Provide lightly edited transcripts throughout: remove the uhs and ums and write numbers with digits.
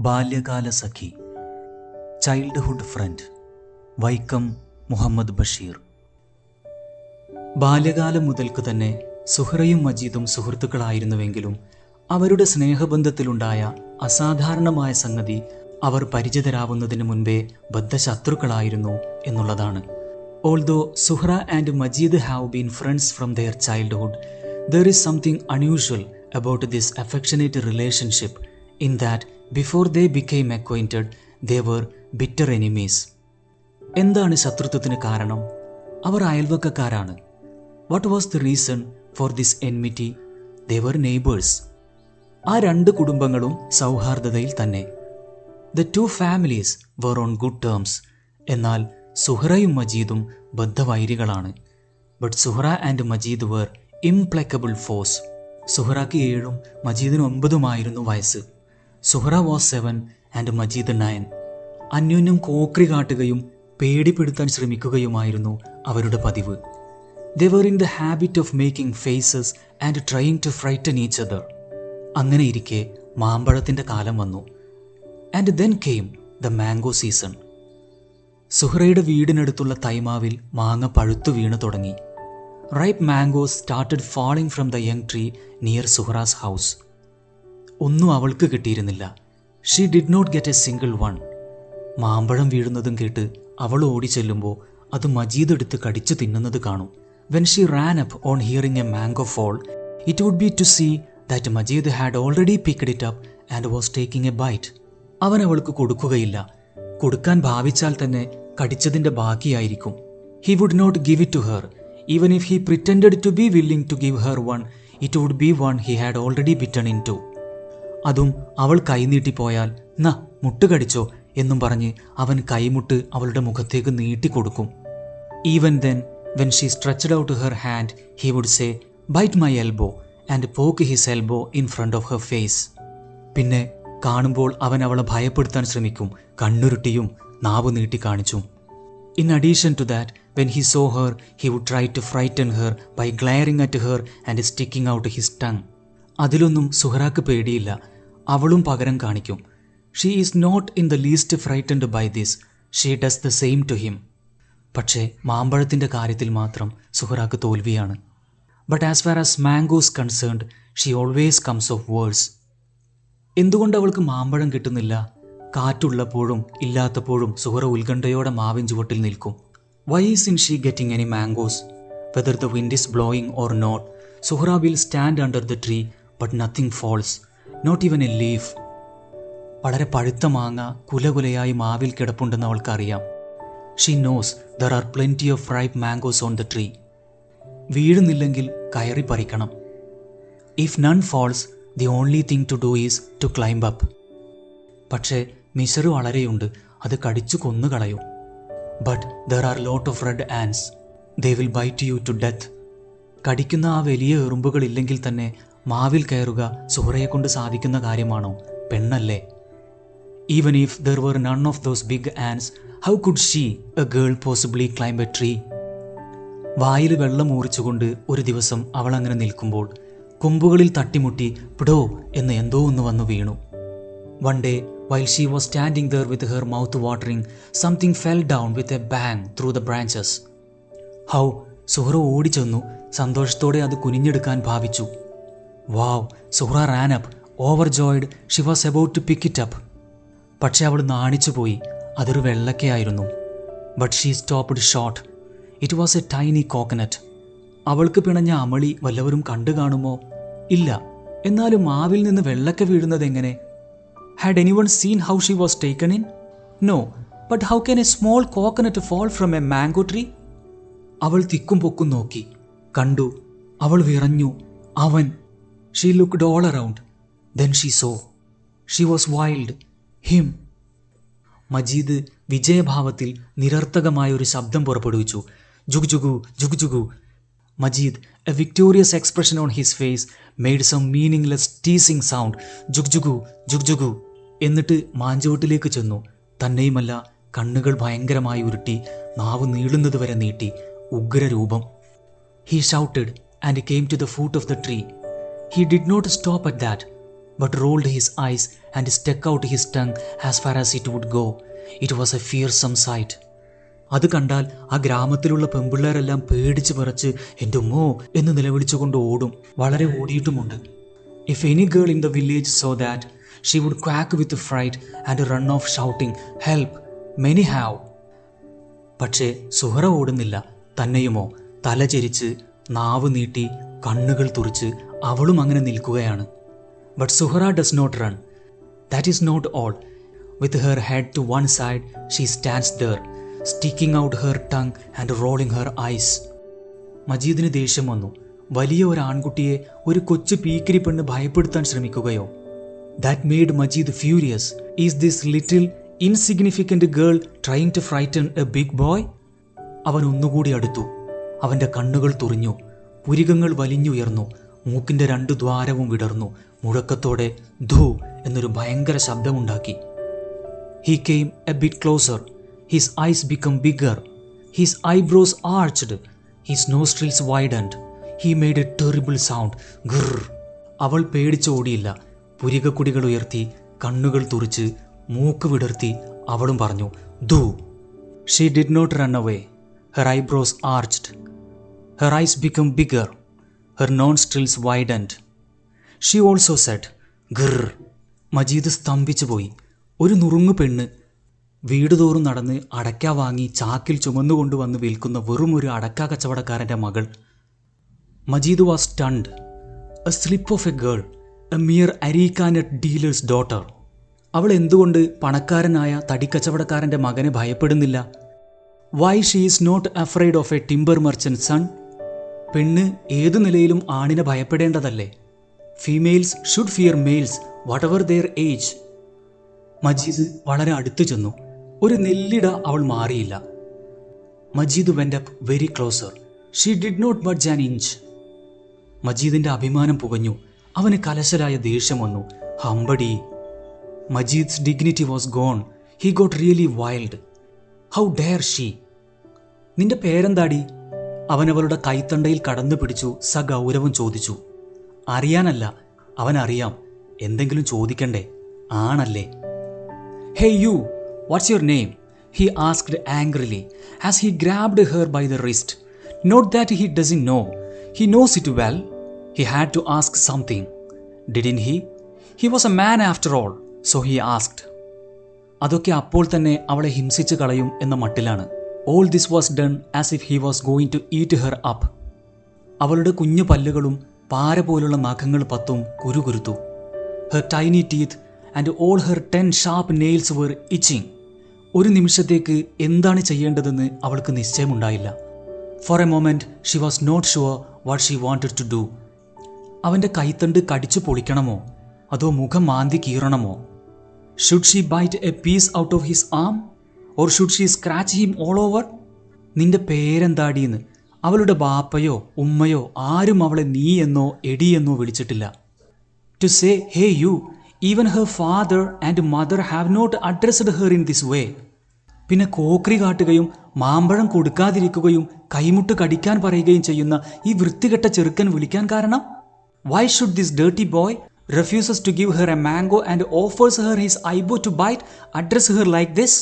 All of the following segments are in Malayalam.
Balyakalasakhi, childhood friend, Vaikom Muhammad Basheer. ബാല്യകാലം മുതൽക്ക് തന്നെ സുഹ്റയും മജീദും സുഹൃത്തുക്കളായിരുന്നുവെങ്കിലും അവരുടെ സ്നേഹബന്ധത്തിലുണ്ടായ അസാധാരണമായ സംഗതി അവർ പരിചിതരാവുന്നതിന് മുൻപേ ബദ്ധശത്രുക്കളായിരുന്നു എന്നുള്ളതാണ്. Although Suhra and Majid have been friends from their childhood, there is something unusual about this affectionate relationship in that before they became acquainted, they were bitter enemies. എന്താണ് ശത്രുത്വത്തിന് കാരണം? അവർ അയൽവക്കക്കാരാണ്. What was the reason for this enmity? They were neighbors. ആ രണ്ട് കുടുംബങ്ങളും സൗഹാർദ്ദതയിൽ തന്നെ. The two families were on good terms. എന്നാൽ സുഹ്റയും മജീദും ബദ്ധവൈരികളാണ്. But Suhra and Majeed were implacable foes. സുഹ്റയ്ക്ക് 7 മജീദിന് 9 വയസ്സ്. Suhra was 7 and Majeed 9. അന്യോന്യം കോക്രി കാട്ടുകയും പേടിപ്പെടുത്താൻ ശ്രമിക്കുകയുമായിരുന്നു അവരുടെ പതിവ്. They were in the habit of making faces and trying to frighten each other. അങ്ങനെ ഇരിക്കെ മാമ്പഴത്തിൻ്റെ കാലം വന്നു. And then came the mango season. സുഹ്റയുടെ വീടിനടുത്തുള്ള തൈമാവിൽ മാങ്ങ പഴുത്തു വീണു തുടങ്ങി. Ripe mangoes started falling from the young tree near Suhra's house. ഒന്നും അവൾക്ക് കിട്ടിയിരുന്നില്ല. She did not get a single one. മാമ്പഴം വീഴുന്നതും കേട്ട് അവൾ ഓടി ചെല്ലുമ്പോൾ അത് മജീദ് എടുത്ത് കടിച്ചു തിന്നുന്നത് കാണും. When she ran up on hearing a mango fall, it would be to see that Majeed had already picked it up and was taking a bite. അവൻ അവൾക്ക് കൊടുക്കുകയില്ല. കൊടുക്കാൻ ഭാവിച്ചാൽ തന്നെ കടിച്ചതിൻ്റെ ബാക്കിയായിരിക്കും. He would not give it to her. Even if he pretended to be willing to give her one, it would be one he had already bitten into. അതും അവൾ കൈനീട്ടിപ്പോയാൽ ന മുട്ട് കടിച്ചോ എന്നും പറഞ്ഞ് അവൻ കൈമുട്ട് അവളുടെ മുഖത്തേക്ക് നീട്ടിക്കൊടുക്കും. Even then when she stretched out her hand, he would say bite my elbow and poke his elbow in front of her face. പിന്നെ കാണുമ്പോൾ അവൻ അവളെ ഭയപ്പെടുത്താൻ ശ്രമിക്കും, കണ്ണുരുട്ടിയും നാവ് നീട്ടി കാണിച്ചും. In addition to that, when he saw her, he would try to frighten her by glaring at her and sticking out his tongue. അതിലൊന്നും സുഹ്റാക്ക് പേടിയില്ല. അവളും പകരം കാണിക്കും. She is not in the least frightened by this. She does the same to him. പക്ഷേ മാമ്പഴത്തിൻ്റെ കാര്യത്തിൽ മാത്രം സുഹ്റാക്ക് തോൽവിയാണ്. But as far as mangoes concerned, she always comes off worse. എന്തുകൊണ്ട് അവൾക്ക് മാമ്പഴം കിട്ടുന്നില്ല? കാറ്റുള്ളപ്പോഴും ഇല്ലാത്തപ്പോഴും സുഹ്റ ഉത്കണ്ഠയോടെ മാവിൻ ചുവട്ടിൽ നിൽക്കും. Why isn't she getting any mangoes? Whether the wind is blowing or not, Suhra will stand under the tree but nothing falls, not even a leaf. വളരെ പഴുത്ത മാങ്ങ കുലകുലയായി മാവിൽ കിടപ്പുണ്ടെന്ന് അവൾക്കറിയാം. She knows there are plenty of ripe mangoes on the tree. വീഴുന്നില്ലെങ്കിൽ കയറി പറിക്കണം. If none falls, the only thing to do is to climb up. പക്ഷേ മിശറ് വളരെയുണ്ട്, അത് കടിച്ചു കൊന്നുകളയും. But there are lot of red ants, they will bite you to death. കടിക്കുന്ന ആ വലിയ എറുമ്പുകളില്ലെങ്കിൽ തന്നെ മാവിൽ കയറുക സുഹ്റയെ കൊണ്ട് സാധിക്കുന്ന കാര്യമാണോ? പെണ്ണല്ലേ. Even if there were none of those big ants, how could she, a girl, possibly climb a tree? വായിൽ വെള്ളം ഊറിച്ചുകൊണ്ട് ഒരു ദിവസം അവൾ അങ്ങനെ നിൽക്കുമ്പോൾ കൊമ്പുകളിൽ തട്ടിമുട്ടി പിടോ എന്ന് എന്തോ ഒന്ന് വന്നു വീണു. One day while she was standing there with her mouth watering, something fell down with a bang through the branches. ഹൗ! സുഹ്റ ഓടിച്ചെന്നു. സന്തോഷത്തോടെ അത് കുനിഞ്ഞെടുക്കാൻ ഭാവിച്ചു. Wow! Suhra ran up, overjoyed. She was about to pick it up. പക്ഷെ അവൾ നാണിച്ചു പോയി. അതൊരു വെള്ളക്കയായിരുന്നു. But she stopped short. It was a tiny coconut. അവൾക്ക് പിണഞ്ഞ അമളി വല്ലവരും കണ്ടു കാണുമോ? ഇല്ല. എന്നാലും മാവിൽ നിന്ന് വെള്ളക്ക വീഴുന്നത് എങ്ങനെ? Had anyone seen how she was taken in? No. But how can a small coconut fall from a mango tree? അവൾ തിക്കും പൊക്കും നോക്കി. കണ്ടു. അവൾ വിറഞ്ഞു. അവൻ. She looked all around. Then she saw. She was wild. Him. Majeed വിജയഭാവത്തിൽ നിരർത്ഥകമായ ഒരു ശബ്ദം പുറപ്പെടുവിച്ചു. ജുഗ് ജുഗു, ജുഗ് ജുഗു. Majeed, a victorious expression on his face, made some meaningless teasing sound. ജുഗ് ജുഗു. എന്നിട്ട് മാഞ്ചോട്ടിലേക്ക് ചെന്നു. തന്നെയുമല്ല, കണ്ണുകൾ ഭയങ്കരമായി ഉരുട്ടി, നാവ് നീളുന്നത് വരെ നീട്ടി. ഉഗ്രരൂപം. He shouted and came to the foot of the tree. He did not stop at that. but rolled his eyes and stuck out his tongue as far as it would go. It was a fearsome sight. അത് കണ്ടാൽ ആ ഗ്രാമത്തിലുള്ള പെമ്പിള്ളേരെല്ലാം പേടിച്ച് പറച്ച് എൻ്റെ ഉമ്മോ എന്ന് നിലവിളിച്ചുകൊണ്ട് ഓടും. വളരെ ഓടിയിട്ടുമുണ്ട്. If any girl in the village saw that, she would quack with fright and run off shouting, "Help! Many have." പക്ഷേ സുഹറ ഓടുന്നില്ല. തന്നെയുമോ തലചെരിച്ച് നാവ് നീട്ടി കണ്ണുകൾ തുറിച്ച് അവളും അങ്ങനെ നിൽക്കുകയാണ്. But Suhra does not run. That is not all. With her head to one side, she stands there, sticking out her tongue and rolling her eyes. മജീദിന് ദേഷ്യം വന്നു. വലിയ ഒരു ആൺകുട്ടിയെ ഒരു കൊച്ചു പീക്കിരി പെണ്ണ് ഭയപ്പെടുത്താൻ ശ്രമിക്കുകയോ? That made Majid furious. Is this little insignificant girl trying to frighten a big boy? അവൻ ഒന്നുകൂടി അടുത്തു. അവൻ്റെ കണ്ണുകൾ തുറിഞ്ഞു. പുരികങ്ങൾ വലിഞ്ഞുയർന്നു. മൂക്കിൻ്റെ 2 ദ്വാരവും വിടർന്നു. മുഴക്കത്തോടെ ധൂ എന്നൊരു ഭയങ്കര ശബ്ദമുണ്ടാക്കി. He came a bit closer. His eyes became bigger. His eyebrows arched. His nostrils widened. He made a terrible sound. Grrr. അവൾ പേടിച്ചോടിയില്ല. പുരികക്കുടികൾ ഉയർത്തി കണ്ണുകൾ തുറിച്ച് മൂക്ക് വിടർത്തി അവളും പറഞ്ഞു ധൂ. She did not run away. Her eyebrows arched. Her eyes became bigger. Her nostrils widened. She also said, "Grrr." Majeed സ്തംഭിച്ചു പോയി. ഒരു നുറുങ്ങു പെണ്ണ്, വീടുതോറും നടന്ന് അടയ്ക്ക വാങ്ങി ചാക്കിൽ ചുമന്നുകൊണ്ടുവന്ന് വിൽക്കുന്ന വെറും ഒരു അടക്ക കച്ചവടക്കാരൻ്റെ മകൾ. Majeed was stunned. A slip of a girl, a mere areca nut dealer's daughter. അവൾ എന്തുകൊണ്ട് പണക്കാരനായ തടിക്കച്ചവടക്കാരൻ്റെ മകനെ ഭയപ്പെടുന്നില്ല? Why she is not afraid of a timber merchant son? പെണ്ണ് ഏതു നിലയിലും ആണിനെ ഭയപ്പെടേണ്ടതല്ലേ? Females should fear males whatever their age. Majeed വളരെ അടുത്തു ചെന്നു. ഒരു നെല്ലിട അവൾ മാറിയില്ല. Majeed went up very closer. She did not budge an inch. മജീദിന്റെ അഭിമാനം പുകഞ്ഞു. അവന് കലശലായ ദേഷ്യം വന്നു. ഹമ്പടി. Majeed's dignity was gone. He got really wild. How dare she? നിന്റെ പേരെന്താടി? അവനവളുടെ കൈത്തണ്ടയിൽ കടന്നു പിടിച്ചു സഗൗരവം ചോദിച്ചു. അറിയാനല്ല, അവനറിയാം. എന്തെങ്കിലും ചോദിക്കണ്ടേ? ആണല്ലേ? "Hey you, what's your name?" he asked angrily as he grabbed her by the wrist. Not that he doesn't know. He knows it well. He had to ask something, didn't he? He was a man after all, so he asked. അതൊക്കെ അപ്പോൾ തന്നെ അവളെ ഹിംസിച്ച് കളയും എന്ന മട്ടിലാണ്. All this was done as if he was going to eat her up. അവളുടെ കുഞ്ഞു പല്ലുകളും പാര പോലുള്ള നഖങ്ങൾ പത്തും കുരുകുരുത്തു. Her tiny teeth and all her 10 sharp nails were itching. ഒരു നിമിഷത്തേക്ക് എന്താണ് ചെയ്യേണ്ടതെന്ന് അവൾക്ക് നിശ്ചയമുണ്ടായില്ല. For a moment she was not sure what she wanted to do. അവൻ്റെ കൈത്തണ്ട് കടിച്ചു പൊളിക്കണമോ അതോ മുഖം മാന്തി കീറണമോ? Should she bite a piece out of his arm or should she scratch him all over? നിന്റെ പേരെന്താടീന്ന് അവളുടെ ബാപ്പയോ ഉമ്മയോ ആരും അവളെ നീ എന്നോ എടി എന്നോ വിളിച്ചിട്ടില്ല. To say, "Hey you," even her father and mother have not addressed her in this way. പിന്നെ കോക്രി കാട്ടുകയും മാമ്പഴം കൊടുക്കാതിരിക്കുകയും കൈമുട്ട് കടിക്കാൻ പറയുകയും ചെയ്യുന്ന ഈ വൃത്തികെട്ട ചെറുക്കൻ വിളിക്കാൻ കാരണം? Why should this dirty boy refuses to give her a mango and offers her his eyebrow to bite address her like this?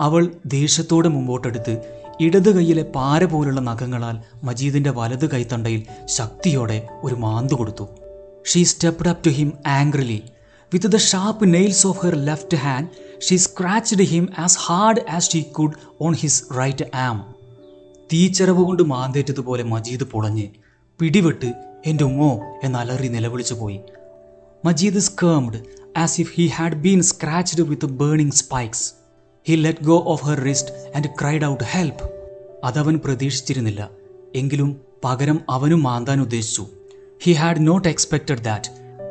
അവൾ ദേഷ്യത്തോടെ മുമ്പോട്ടെടുത്ത് ഇടത് കൈയിലെ പാര പോലുള്ള നഖങ്ങളാൽ മജീദിന്റെ വലത് കൈത്തണ്ടയിൽ ശക്തിയോടെ ഒരു മാന്തു കൊടുത്തു. She stepped up to him angrily. With the sharp nails of her left hand, she scratched him as hard as she could on his right arm. തീച്ചരവ് കൊണ്ട് മാന്തേറ്റതുപോലെ മജീദ് പൊളഞ്ഞ് പിടിവിട്ട് എൻ്റെ ഉമ്മോ എന്നലറി നിലവിളിച്ചു പോയി. Majeed squirmed as if he had been scratched with burning spikes. He let go of her wrist and cried out, "Help!" അതവൻ പ്രതീക്ഷിച്ചിരുന്നില്ല. എങ്കിലും പകരം അവനും മാന്താൻ ഉദ്ദേശിച്ചു. He had not expected that.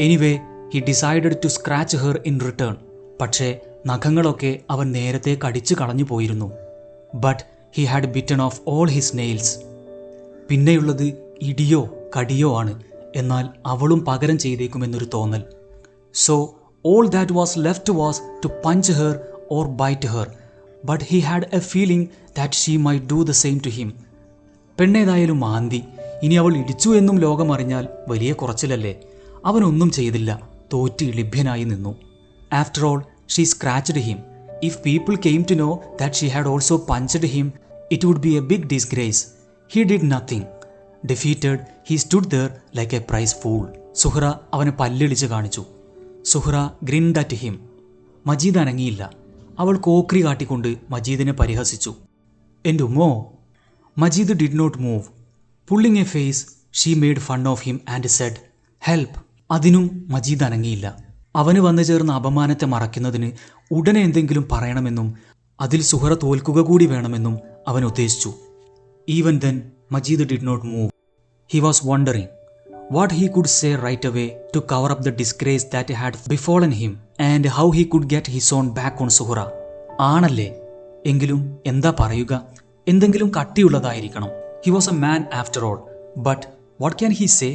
Anyway, he decided to scratch her in return. പക്ഷേ നഖങ്ങളൊക്കെ അവൻ നേരത്തെ കടിച്ചു കളഞ്ഞു പോയിരുന്നു. But he had bitten off all his nails. പിന്നെയുള്ളത് ഇടിയോ കടിയോ ആണ്. എന്നാൽ അവളും പകരം ചെയ്തേക്കുമെന്നൊരു തോന്നൽ. So all that was left was to punch her or bite her. But he had a feeling that she might do the same to him. പെണ്ണേതായാലും മാന്തി. ഇനി അവൾ ഇടിച്ചു എന്നും ലോകം അറിഞ്ഞാൽ വലിയ കുറച്ചിലല്ലേ. അവനൊന്നും ചെയ്തില്ല. തോറ്റ് ലഭ്യനായി നിന്നു. After all she scratched him. If people came to know that she had also punched him, it would be a big disgrace. He did nothing. Defeated, he stood there like a prize fool. Suhra അവനെ പല്ലിളിച്ച് കാണിച്ചു. Suhra grinned at him. Majeed അനങ്ങിയില്ല. അവൾ കോക്രി കാട്ടിക്കൊണ്ട് മജീദിനെ പരിഹസിച്ചു. എൻ്റെ ഉമ്മോ. Majeed did not move. Pulling a face, she made fun of him and said, help. അതിനും മജീദ് അനങ്ങിയില്ല. അവന് വന്നു ചേർന്ന അപമാനത്തെ മറയ്ക്കുന്നതിന് ഉടനെ എന്തെങ്കിലും പറയണമെന്നും അതിൽ സുഹ്റ തോൽക്കുക കൂടി വേണമെന്നും അവൻ ഉദ്ദേശിച്ചു. Even then Majeed did not move. He was wondering what he could say right away to cover up the disgrace that had befallen him and how he could get his own back on Suhra. ആണല്ലേ, എങ്കിലും എന്താ പറയുക? എന്തെങ്കിലും കട്ടിയുള്ളതായിരിക്കണം. He was a man after all, but what can he say?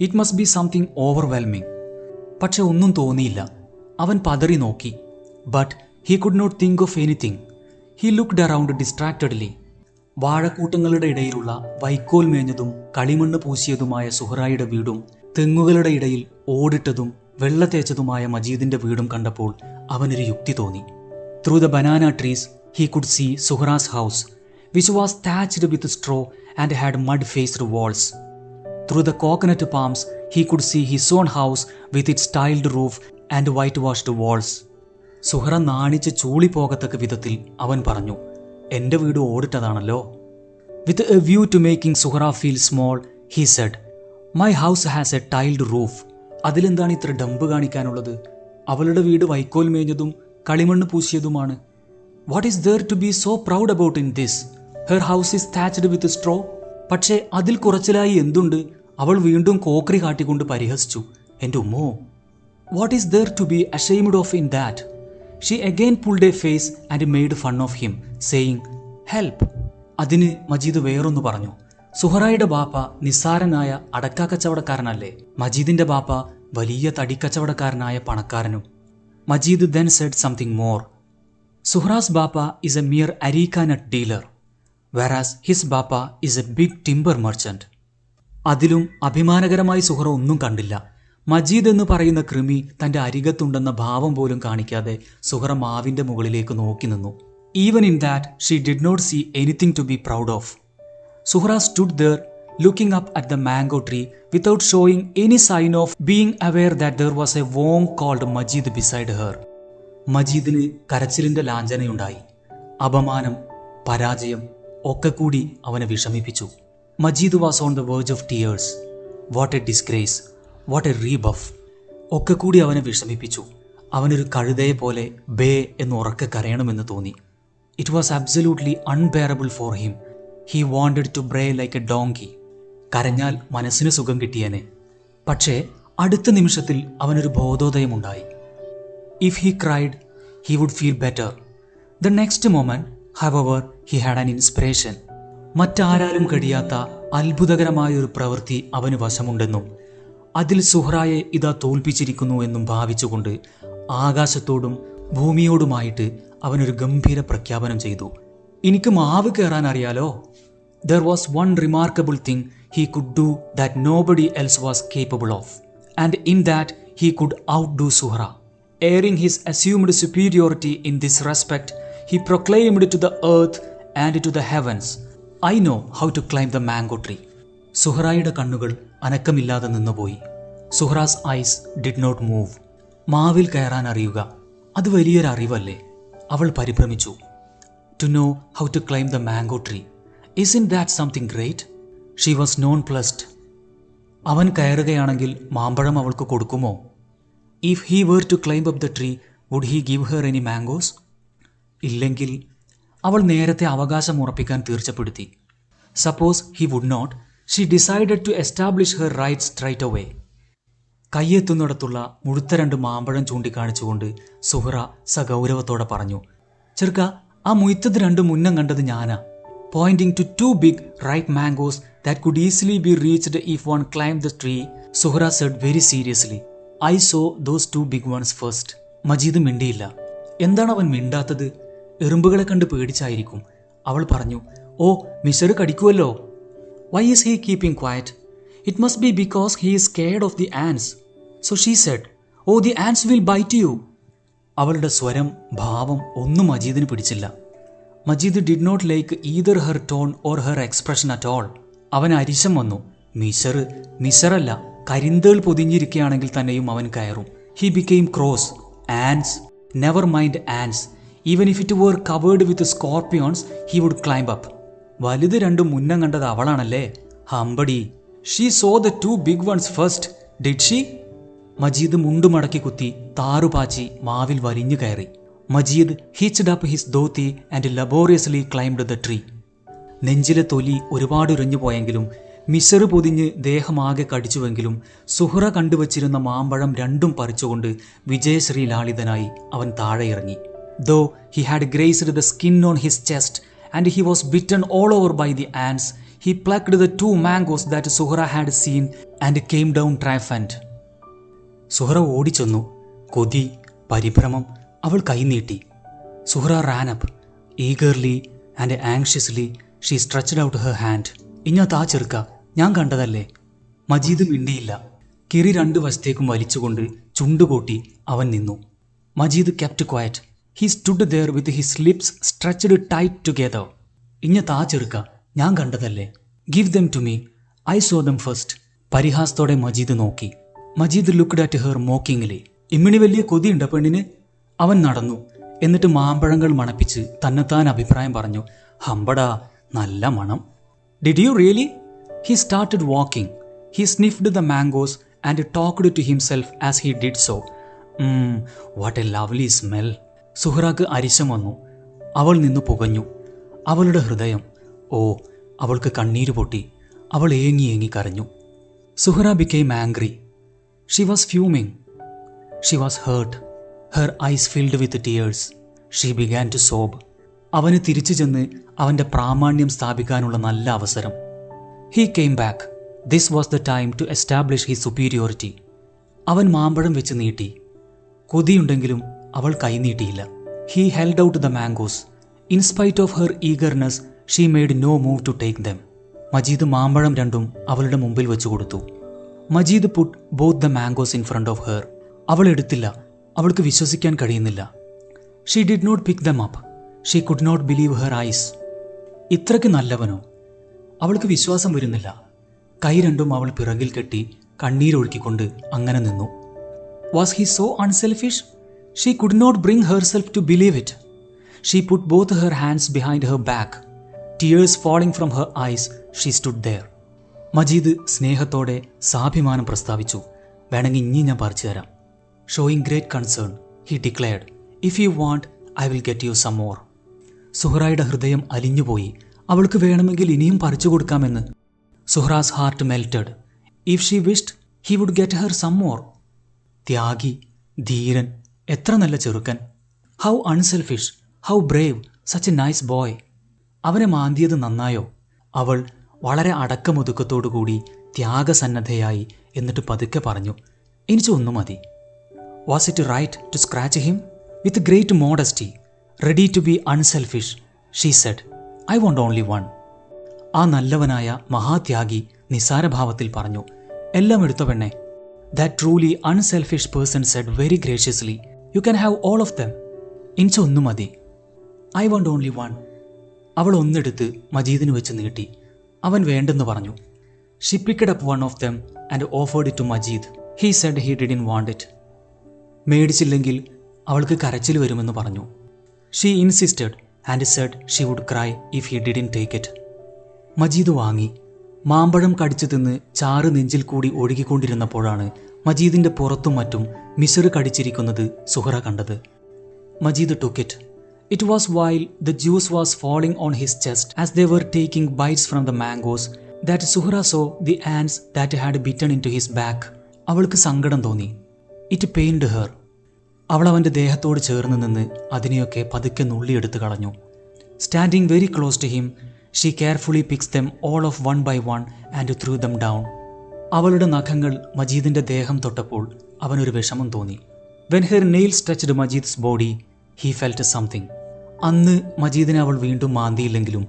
It must be something overwhelming. പക്ഷെ ഒന്നും തോന്നിയില്ല. അവൻ പതറി നോക്കി. But he could not think of anything. He looked around distractedly. വാഴക്കൂട്ടങ്ങളുടെ ഇടയിലുള്ള വൈക്കോൽ മേഞ്ഞതും കളിമണ്ണ് പൂശിയതുമായ സുഹ്റായുടെ വീടും തെങ്ങുകളുടെ ഇടയിൽ ഓടിട്ടതും വെള്ള തേച്ചതുമായ മജീദിന്റെ വീടും കണ്ടപ്പോൾ അവനൊരു യുക്തി തോന്നി. Through the banana trees he could see Suhra's house, which was thatched with straw and had mud faced walls. Through the coconut palms he could see his own house with its tiled roof and white washed walls. Suhra നാണിച്ച് ചൂളിപ്പോകത്തക്ക വിധത്തിൽ അവൻ പറഞ്ഞു, എൻ്റെ വീട് ഓടിട്ടതാണല്ലോ. With a view to making Suhra feel small, he said, my house has a tiled roof. അതിലെന്താണ് ഇത്ര ഡമ്പ് കാണിക്കാനുള്ളത്? അവളുടെ വീട് വൈക്കോൽ മേഞ്ഞതും കളിമണ്ണ് പൂശിയതുമാണ്. What is there to be so proud about in this? Her house is thatched with straw. പക്ഷേ അതിൽ കുറച്ചിലായി എന്തുണ്ട്? അവൾ വീണ്ടും കോക്രി കാട്ടിക്കൊണ്ട് പരിഹസിച്ചു. എൻ്റെ ഉമ്മോ. What is there to be ashamed of in that? She again pulled a face and made fun of him, saying, help. അതിന് മജീദ് വേറൊന്നു പറഞ്ഞു. സുഹ്റായുടെ ബാപ്പ നിസ്സാരനായ അടക്ക കച്ചവടക്കാരനല്ലേ? മജീദിന്റെ ബാപ്പ വലിയ തടിക്കച്ചവടക്കാരനായ പണക്കാരനും. Majeed then said something more. Suhra's Bapa is a mere areca nut dealer, whereas his Bapa is a big timber merchant. അതിലും അഭിമാനകരമായി സുഹ്റ ഒന്നും കണ്ടില്ല. മജീദ് എന്ന് പറയുന്ന കൃമി തൻ്റെ അരികത്തുണ്ടെന്ന ഭാവം പോലും കാണിക്കാതെ സുഹ്റ മാവിൻ്റെ മുകളിലേക്ക് നോക്കി നിന്നു. Even in that she did not see anything to be proud of. Suhra stood there looking up at the mango tree without showing any sign of being aware that there was a വോങ് കോൾഡ് മജീദ് ബിസൈഡ് ഹെർ. മജീദിന് കരച്ചിലിൻ്റെ ലാഞ്ചനയുണ്ടായി. അപമാനം, പരാജയം ഒക്കെ കൂടി അവനെ വിഷമിപ്പിച്ചു. Majeed was on the verge of tears. What a disgrace, what a rebuff. ഒക്കെ കൂടി അവനെ വിഷമിപ്പിച്ചു. അവനൊരു കഴുതയെ പോലെ ബേ എന്ന് ഉറക്കെ കരയണമെന്ന് തോന്നി. It was absolutely unbearable for him. He wanted to bray like a donkey. കരഞ്ഞാൽ മനസ്സിന് സുഖം കിട്ടിയേനെ. പക്ഷേ അടുത്ത നിമിഷത്തിൽ അവനൊരു ബോധോദയമുണ്ടായി. If he cried he would feel better. The next moment however he had an inspiration. മറ്റാരാലും കഴിയാത്ത അത്ഭുതകരമായൊരു പ്രവൃത്തി അവന് വശമുണ്ടെന്നും അതിൽ സുഹ്റായെ ഇതാ തോൽപ്പിച്ചിരിക്കുന്നു എന്നും ഭാവിച്ചുകൊണ്ട് ആകാശത്തോടും ഭൂമിയോടുമായിട്ട് അവനൊരു ഗംഭീര പ്രഖ്യാപനം ചെയ്തു. എനിക്ക് മാവ് കയറാൻ അറിയാലോ. There was one remarkable thing he could do that nobody else was capable of, and in that he could outdo Suhra. Airing his assumed superiority in this respect he proclaimed to the earth and to the heavens, I know how to climb the mango tree. സുഹ്റായുടെ കണ്ണുകൾ അനക്കമില്ലാതെ നിന്നുപോയി. Suhra's eyes did not move. മാവിൽ കയറാൻ അറിയുക, അത് വലിയൊരു അറിവല്ലേ? അവൾ പരിഭ്രമിച്ചു. To know how to climb the mango tree, isn't that something great? She was nonplussed. അവൻ കയറുകയാണെങ്കിൽ മാമ്പഴം അവൾക്ക് കൊടുക്കുമോ? If he were to climb up the tree would he give her any mangoes? ഇല്ലെങ്കിൽ അവൾ നേരത്തെ അവകാശം ഉറപ്പിക്കാൻ തീർച്ചപ്പെടുത്തി. Suppose he would not, she decided to establish her right straight away. കയ്യെത്തുന്നിടത്തുള്ള മുഴുത്ത 2 മാമ്പഴം ചൂണ്ടിക്കാണിച്ചുകൊണ്ട് സുഹ്റ സഗൗരവത്തോടെ പറഞ്ഞു, ചെറുക്ക, ആ മുയ്ത്തത് 2 മുന്നം കണ്ടത് ഞാനാ. Pointing to 2 big ripe mangoes that could easily be reached if one climbed the tree, Suhra said very seriously, I saw those 2 big ones first. Majeed മിണ്ടിയില്ല. എന്താണ് അവൻ മിണ്ടാത്തത്? എറുമ്പുകളെ കണ്ട് പേടിച്ചായിരിക്കും. അവൾ പറഞ്ഞു, ഓ, mister കടിക്കുമല്ലോ. Why is he keeping quiet? It must be because he is scared of the ants. So she said, oh the ants will bite you. അവളുടെ സ്വരം, ഭാവം ഒന്നും മജീദിന് പിടിച്ചില്ല. Majeed did not like either her tone or her expression at all. അവൻ അരിശം വന്നു. മിസറല്ല, കരിന്തേൾ പൊതിഞ്ഞിരിക്കുകയാണെങ്കിൽ തന്നെയും അവൻ കയറും. He became cross. Ants, never mind ants. Even if it were covered with scorpions he would climb up. വലുത് രണ്ടും മുന്നം കണ്ടത് അവളാണല്ലേ. ഹമ്പടി. She saw the two big ones first, did she? Majeed മുണ്ടുമടക്കി കുത്തി താറുപാച്ചി മാവിൽ വലിഞ്ഞു കയറി. Majeed hitched up his dhoti and laboriously climbed the tree. നെഞ്ചിലെ തൊലി ഒരുപാട് ഉരഞ്ഞു പോയെങ്കിലും മിസറ് പൊതിഞ്ഞ് ദേഹമാകെ കടിച്ചുവെങ്കിലും സുഹ്റ കണ്ടുവച്ചിരുന്ന മാമ്പഴം രണ്ടും പറിച്ചുകൊണ്ട് വിജയശ്രീ ലാളിതനായി അവൻ താഴെ ഇറങ്ങി. Though he had grazed the skin on his chest and he was bitten all over by the ants, he plucked the 2 mangoes that Suhra had seen and came down triumphant. Suhra ഓടിച്ചെന്നു. കൊതി, പരിഭ്രമം. അവൾ കൈനീട്ടി. Suhra ran up. Eagerly and anxiously she stretched out her hand. ഇഞ്ഞാ താ ചെറുക്ക, ഞാൻ കണ്ടതല്ലേ. മജീദ് മിണ്ടിയില്ല. കിറി 2 വശത്തേക്കും വലിച്ചുകൊണ്ട് ചുണ്ടുകൂട്ടി അവൻ നിന്നു. Majeed kept quiet. He stood there with his lips stretched tight together. ഇഞ്ഞ താ ചെറുക്ക, ഞാൻ കണ്ടതല്ലേ. Give them to me, I saw them first. പരിഹാസത്തോടെ മജീദ് നോക്കി. Majeed looked at her mockingly. ഇമ്മിണി വലിയ കൊതിയുണ്ട പെണ്ണിന്. അവൻ നടന്നു. എന്നിട്ട് മാമ്പഴങ്ങൾ മണപ്പിച്ച് തന്നെത്താൻ അഭിപ്രായം പറഞ്ഞു. ഹമ്പടാ, നല്ല മണം. Did you really? He started walking. He sniffed the mangoes and talked to himself as he did so. What a lovely smell. സുഹ്റാക്ക് അരിശം വന്നു. അവൾ നിന്നു പുകഞ്ഞു. അവളുടെ ഹൃദയം, ഓ, അവൾക്ക് കണ്ണീര് പൊട്ടി. അവൾ ഏങ്ങി കരഞ്ഞു. Suhra became angry. She was fuming. She was hurt. Her eyes filled with tears. She began to sob. അവന് തിരിച്ചു ചെന്ന് അവൻ്റെ പ്രാമാണ്യം സ്ഥാപിക്കാനുള്ള നല്ല അവസരം. He came back. This was the time to establish his superiority. അവൻ മാമ്പഴം വെച്ച് നീട്ടി. കൊതിയുണ്ടെങ്കിലും അവൾ കൈനീട്ടിയില്ല. He held out the mangoes. In spite of her eagerness she made no move to take them. Majeed മാമ്പഴം രണ്ടും അവളുടെ മുമ്പിൽ വെച്ചു കൊടുത്തു. Majeed put both the mangoes in front of her. അവൾ എടുത്തില്ല. അവൾക്ക് വിശ്വസിക്കാൻ കഴിയുന്നില്ല. She did not pick them up. She could not believe her ice. ഇത്രയ്ക്ക് നല്ലവനോ? അവൾക്ക് വിശ്വാസം വരുന്നില്ല. കൈ രണ്ടും അവൾ പിറകിൽ കെട്ടി കണ്ണീരൊഴുക്കിക്കൊണ്ട് അങ്ങനെ നിന്നു. Was he so unselfish? She could not bring herself to believe it. She put both her hands behind her back. Tears falling from her eyes she stood there. Majeed സ്നേഹത്തോടെ സാഭിമാനം പ്രസ്താവിച്ചു. വേണമെങ്കിൽ ഇനി ഞാൻ പറിച്ചു തരാം. Showing great concern, he declared, if you want I will get you some more. സുഹ്റായുടെ ഹൃദയം അലിഞ്ഞുപോയി. അവൾക്ക് വേണമെങ്കിൽ ഇനിയും പറിച്ചു കൊടുക്കാമെന്ന്. Suhra's heart melted. If she wished he would get her some more. ത്യാഗി, ധീരൻ, എത്ര നല്ല ചെറുക്കൻ. How unselfish, how brave, such a nice boy. അവനെ മാന്തിയത് നന്നായോ? അവൾ വളരെ അടക്കമൊതുക്കത്തോടുകൂടി ത്യാഗസന്നദ്ധയായി എന്നിട്ട് പതുക്കെ പറഞ്ഞു, എനിക്ക് ഒന്നു മതി. Was it right to scratch him? With great modesty, ready to be unselfish, she said, I want only one. ആ നല്ലവനായ മഹാത്യാഗി നിസാരഭാവത്തിൽ പറഞ്ഞു, എല്ലാം എടുത്ത പെണ്ണെ. That truly unselfish person said very graciously, you can have all of them. എനിക്ക് ഒന്നു മതി. I want only one. അവൾ ഒന്നെടുത്ത് മജീദിന് വെച്ച് നീട്ടി. അവൻ വേണ്ടെന്ന് പറഞ്ഞു. She picked up one of them and offered it to Majeed. He said he didn't want it. മേടിച്ചില്ലെങ്കിൽ അവൾക്ക് കരച്ചിൽ വരുമെന്ന് പറഞ്ഞു. She insisted and said she would cry if he didn't take it. Majeed വാങ്ങി. മാമ്പഴം കടിച്ചു തിന്ന് ചാറ് നെഞ്ചിൽ കൂടി ഒഴുകിക്കൊണ്ടിരുന്നപ്പോഴാണ് മജീദിൻ്റെ പുറത്തും മറ്റും മിസറ് കടിച്ചിരിക്കുന്നത് സുഹ്റ കണ്ടത്. Majeed took it. It was while the juice was falling on his chest as they were taking bites from the mangoes that Suhra saw the ants that had bitten into his back. അവൾക്ക് സങ്കടം തോന്നി. It pained her. അവൾ അവൻ്റെ ദേഹത്തോട് ചേർന്ന് നിന്ന് അതിനെയൊക്കെ പതുക്കെ നുള്ളിയെടുത്ത് കളഞ്ഞു. Standing very close to him, she carefully picks them all off one by one and threw them down. അവളുടെ നഖങ്ങൾ മജീദിൻ്റെ ദേഹം തൊട്ടപ്പോൾ അവനൊരു വിഷമം തോന്നി. When her nails touched Majid's body, he felt something. അന്ന് മജീദിനെ അവൾ വീണ്ടും മാന്തിയില്ലെങ്കിലും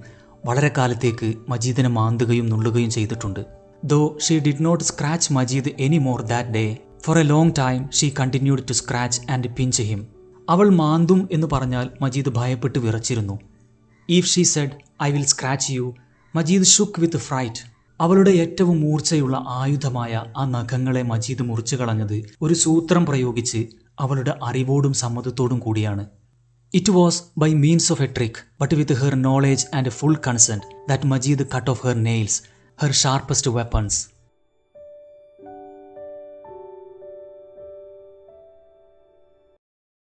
വളരെ കാലത്തേക്ക് മജീദിനെ മാന്തുകയും നുള്ളുകയും ചെയ്തിട്ടുണ്ട്. Though she did not scratch Majid any more that day, For a long time she continued to scratch and pinch him. അവൾ മാന്തും എന്ന് പറഞ്ഞാൽ മജീദ് ഭയപ്പെട്ട് വിറച്ചിരുന്നു. If she said, I will scratch you, Majeed shook with fright. അവളുടെ ഏറ്റവും മൂർച്ചയുള്ള ആയുധമായ ആ നഖങ്ങളെ മജീദ് മുറിച്ചു കളഞ്ഞത് ഒരു സൂത്രം പ്രയോഗിച്ച് അവളുടെ അറിവോടും സമ്മതത്തോടും കൂടിയാണ്. It was by means of a trick, but with her knowledge and full consent, that Majid cut off her nails, her sharpest weapons.